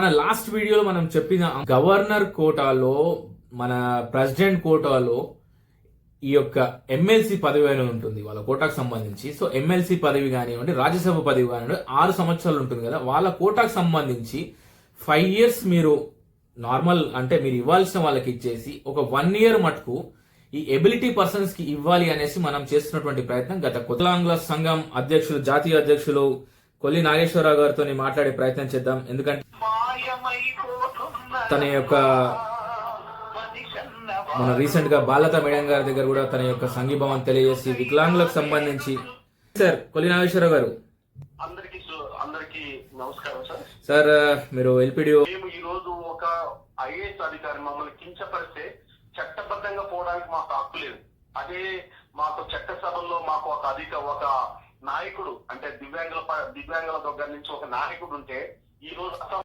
మన లాస్ట్ వీడియోలో మనం చెప్పిన గవర్నర్ కోటాలో మన ప్రెసిడెంట్ కోటాలో ఈ యొక్క ఎమ్మెల్సీ పదవి అనేది ఉంటుంది వాళ్ళ కోటాకు సంబంధించి. సో ఎమ్మెల్సీ పదవి కానివ్వండి, రాజ్యసభ పదవి కానివ్వండి 6 సంవత్సరాలు ఉంటుంది కదా. వాళ్ళ కోటాకు సంబంధించి 5 years మీరు నార్మల్ అంటే మీరు ఇవ్వాల్సిన వాళ్ళకి ఇచ్చేసి ఒక 1 year మటుకు ఈ ఎబిలిటీ పర్సన్స్ కి ఇవ్వాలి అనేసి మనం చేస్తున్నటువంటి ప్రయత్నం. గత వికలాంగుల సంఘం అధ్యక్షులు, జాతీయ అధ్యక్షులు కొల్లి నాగేశ్వరరావు గారితో మాట్లాడే ప్రయత్నం చేద్దాం. ఎందుకంటే తన యొక్క మన రీసెంట్ గా బాలత మేడం గారి దగ్గర కూడా తన యొక్క సంఘీభావం తెలియజేసి వికలాంగులకు సంబంధించి. సార్ కొల్లి నాగేశ్వరరావు గారు, అందరికి నమస్కారం సార్. సార్ మీరు ఎల్పిడిఓ, మేము ఈ రోజు ఒక ఐఏఎస్ అధికారి మమ్మల్ని కించపరిస్తే చట్టబద్ధంగా పోవడానికి మాకు హక్కు లేదు. అదే మాకు చట్టసభల్లో మాకు ఒక నాయకుడు అంటే దివ్యాంగుల దగ్గర నుంచి ఒక నాయకుడు ఉంటే ఈ రోజు